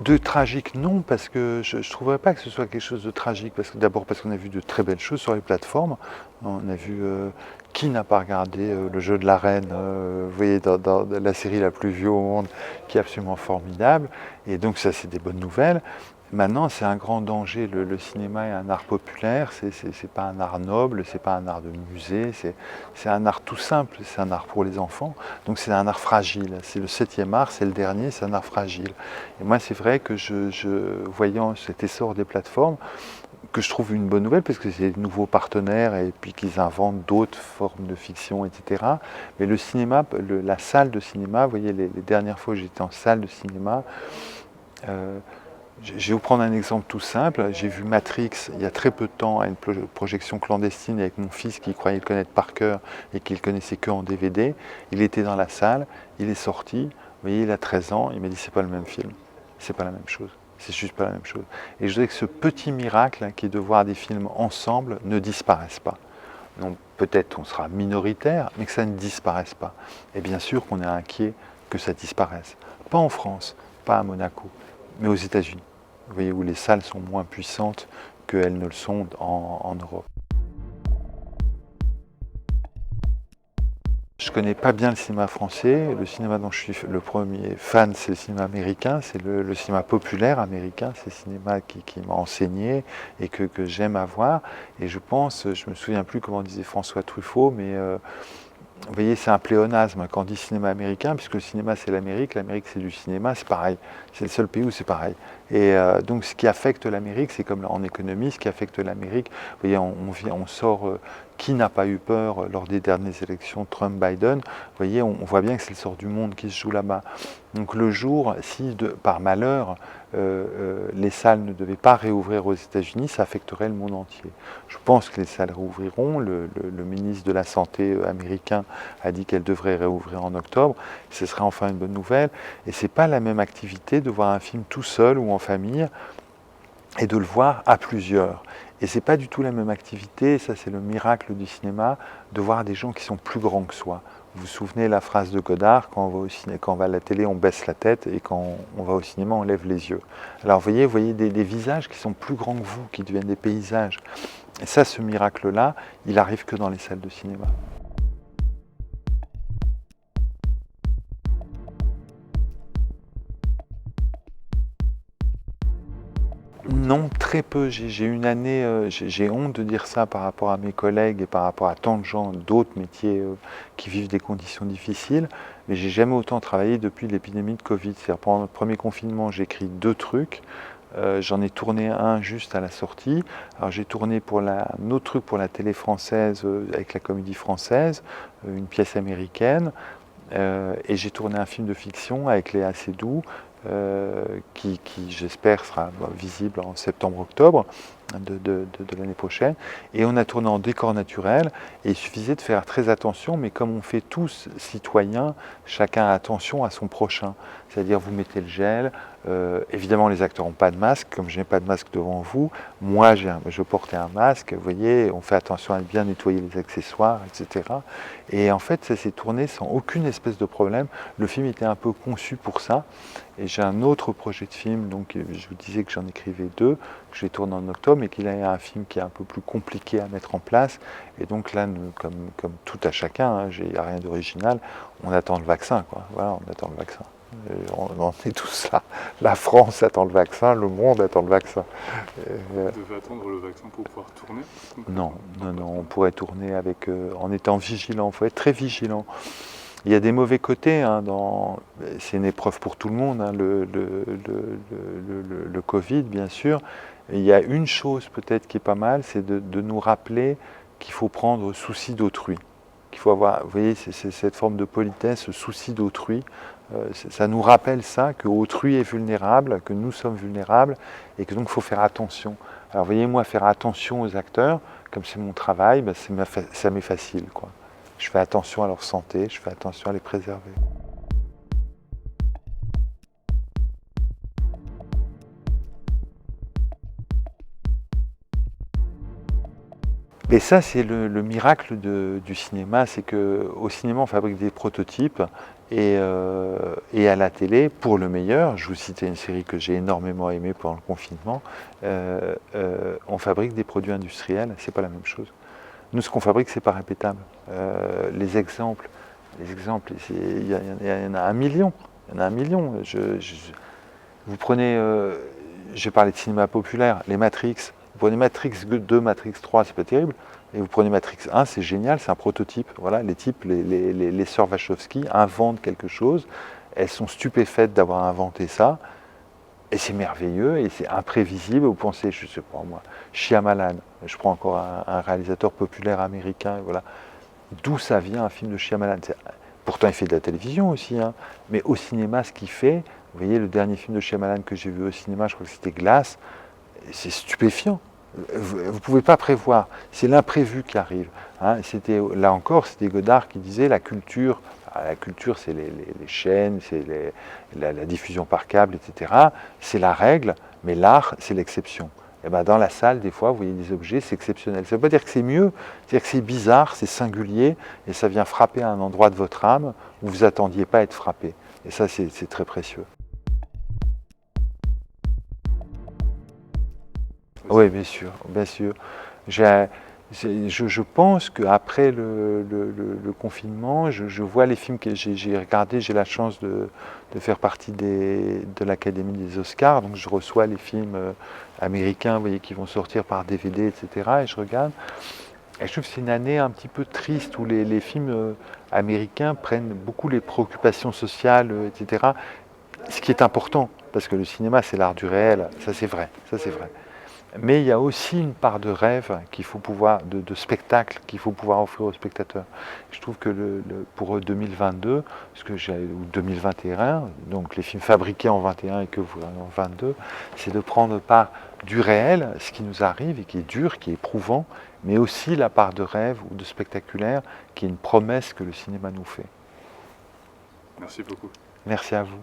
De tragique, non, parce que je ne trouverais pas que ce soit quelque chose de tragique. Parce que d'abord, parce qu'on a vu de très belles choses sur les plateformes. On a vu qui n'a pas regardé le jeu de la reine, vous voyez, dans la série la plus vue au monde, qui est absolument formidable. Et donc, ça, c'est des bonnes nouvelles. Maintenant, c'est un grand danger. Le cinéma est un art populaire, c'est pas un art noble, c'est pas un art de musée, c'est un art tout simple, c'est un art pour les enfants. Donc c'est un art fragile. C'est le 7e art, c'est le dernier, c'est un art fragile. Et moi, c'est vrai que voyant cet essor des plateformes, que je trouve une bonne nouvelle, parce que c'est des nouveaux partenaires et puis qu'ils inventent d'autres formes de fiction, etc. Mais le cinéma, la salle de cinéma, vous voyez, les dernières fois que j'étais en salle de cinéma, euh, je vais vous prendre un exemple tout simple. J'ai vu Matrix il y a très peu de temps à une projection clandestine avec mon fils qui croyait le connaître par cœur et qu'il le connaissait que en DVD. Il était dans la salle, il est sorti, vous voyez, il a 13 ans, il m'a dit c'est pas le même film, c'est pas la même chose. C'est juste pas la même chose. Et je voudrais que ce petit miracle qui est de voir des films ensemble ne disparaisse pas. Donc peut-être on sera minoritaire, mais que ça ne disparaisse pas. Et bien sûr qu'on est inquiet que ça disparaisse. Pas en France, pas à Monaco, mais aux États-Unis. Vous voyez, où les salles sont moins puissantes qu'elles ne le sont en Europe. Je ne connais pas bien le cinéma français. Le cinéma dont je suis le premier fan, c'est le cinéma américain, c'est le cinéma populaire américain, c'est le cinéma qui m'a enseigné et que j'aime avoir. Et je pense, je me souviens plus comment disait François Truffaut, mais vous voyez, c'est un pléonasme quand on dit cinéma américain, puisque le cinéma c'est l'Amérique c'est du cinéma, c'est pareil. C'est le seul pays où c'est pareil. Et donc ce qui affecte l'Amérique, c'est comme en économie, ce qui affecte l'Amérique, vous voyez, on sort qui n'a pas eu peur lors des dernières élections Trump-Biden, vous voyez, on voit bien que c'est le sort du monde qui se joue là-bas. Donc le jour, si par malheur, les salles ne devaient pas réouvrir aux États-Unis, ça affecterait le monde entier. Je pense que les salles réouvriront. Le ministre de la Santé américain a dit qu'elle devrait réouvrir en octobre. Ce serait enfin une bonne nouvelle. Et c'est pas la même activité de voir un film tout seul ou en famille et de le voir à plusieurs. Et c'est pas du tout la même activité, ça c'est le miracle du cinéma, de voir des gens qui sont plus grands que soi. Vous vous souvenez la phrase de Godard, quand on va à la télé, on baisse la tête, et quand on va au cinéma, on lève les yeux. Alors vous voyez des visages qui sont plus grands que vous, qui deviennent des paysages. Et ça, ce miracle-là, il arrive que dans les salles de cinéma. Non, très peu. J'ai une année, j'ai honte de dire ça par rapport à mes collègues et par rapport à tant de gens d'autres métiers qui vivent des conditions difficiles, mais j'ai jamais autant travaillé depuis l'épidémie de Covid. C'est-à-dire pendant le premier confinement, j'ai écrit 2 trucs. J'en ai tourné un juste à la sortie. Alors j'ai tourné un autre truc pour la télé française avec la Comédie Française, une pièce américaine. Et j'ai tourné un film de fiction avec Léa Seydoux, qui j'espère sera visible en septembre-octobre de l'année prochaine. Et on a tourné en décor naturel, et il suffisait de faire très attention, mais comme on fait tous citoyens, chacun a attention à son prochain. C'est-à-dire vous mettez le gel, évidemment les acteurs n'ont pas de masque, comme je n'ai pas de masque devant vous, moi je portais un masque, vous voyez, on fait attention à bien nettoyer les accessoires, etc. Et en fait ça s'est tourné sans aucune espèce de problème, le film était un peu conçu pour ça. Et j'ai un autre projet de film, donc je vous disais que j'en écrivais 2, que je vais tourner en octobre, mais qu'il y a un film qui est un peu plus compliqué à mettre en place. Et donc là, comme tout à chacun, il n'y a rien d'original, on attend le vaccin, quoi. Voilà, on attend le vaccin. On en est tous là. La France attend le vaccin, le monde attend le vaccin. Vous devez attendre le vaccin pour pouvoir tourner Non, non, on pourrait tourner avec, en étant vigilant, il faut être très vigilant. Il y a des mauvais côtés, hein, c'est une épreuve pour tout le monde, hein, le Covid, bien sûr. Et il y a une chose peut-être qui est pas mal, c'est de nous rappeler qu'il faut prendre souci d'autrui. Qu'il faut avoir, vous voyez, c'est cette forme de politesse, ce souci d'autrui. Ça nous rappelle ça, que autrui est vulnérable, que nous sommes vulnérables, et que donc il faut faire attention. Alors, voyez, moi, faire attention aux acteurs, comme c'est mon travail, ben, ça m'est facile, quoi. Je fais attention à leur santé, je fais attention à les préserver. Mais ça, c'est le miracle du cinéma, c'est qu'au cinéma, on fabrique des prototypes et à la télé, pour le meilleur, je vous citais une série que j'ai énormément aimée pendant le confinement, on fabrique des produits industriels, c'est pas la même chose. Nous, ce qu'on fabrique, c'est pas répétable. Les exemples, il y en a un million. Il y en a un million. Vous prenez, j'ai parlé de cinéma populaire, les Matrix. Vous prenez Matrix 2, Matrix 3, c'est pas terrible. Et vous prenez Matrix 1, c'est génial, c'est un prototype. Voilà, les types, les sœurs Wachowski inventent quelque chose. Elles sont stupéfaites d'avoir inventé ça. Et c'est merveilleux et c'est imprévisible. Vous pensez, je sais pas moi, Shyamalan. Je prends encore un réalisateur populaire américain. Voilà. D'où ça vient un film de Shyamalan? Pourtant, il fait de la télévision aussi. Hein. Mais au cinéma, ce qu'il fait, vous voyez, le dernier film de Shyamalan que j'ai vu au cinéma, je crois que c'était Glass, c'est stupéfiant. Vous ne pouvez pas prévoir. C'est l'imprévu qui arrive. Hein. Là encore, c'était Godard qui disait la culture, c'est les chaînes, c'est la diffusion par câble, etc. C'est la règle, mais l'art, c'est l'exception. Et ben dans la salle, des fois, vous voyez des objets, c'est exceptionnel. Ça ne veut pas dire que c'est mieux, c'est-à-dire que c'est bizarre, c'est singulier, et ça vient frapper à un endroit de votre âme où vous n'attendiez pas à être frappé. Et ça, c'est très précieux. Oui, bien sûr, bien sûr. Je pense qu'après le confinement, je vois les films que j'ai regardés. J'ai la chance de faire partie de l'Académie des Oscars, donc je reçois les films américains, vous voyez, qui vont sortir par DVD, etc. Et je regarde. Et je trouve que c'est une année un petit peu triste où les films américains prennent beaucoup les préoccupations sociales, etc. Ce qui est important, parce que le cinéma, c'est l'art du réel, ça c'est vrai, ça c'est vrai. Mais il y a aussi une part de rêve qu'il faut pouvoir, de spectacle qu'il faut pouvoir offrir aux spectateurs. Je trouve que pour 2022, ou 2021, donc les films fabriqués en 21 et que vous en 22, c'est de prendre part du réel, ce qui nous arrive et qui est dur, qui est éprouvant, mais aussi la part de rêve ou de spectaculaire, qui est une promesse que le cinéma nous fait. Merci beaucoup. Merci à vous.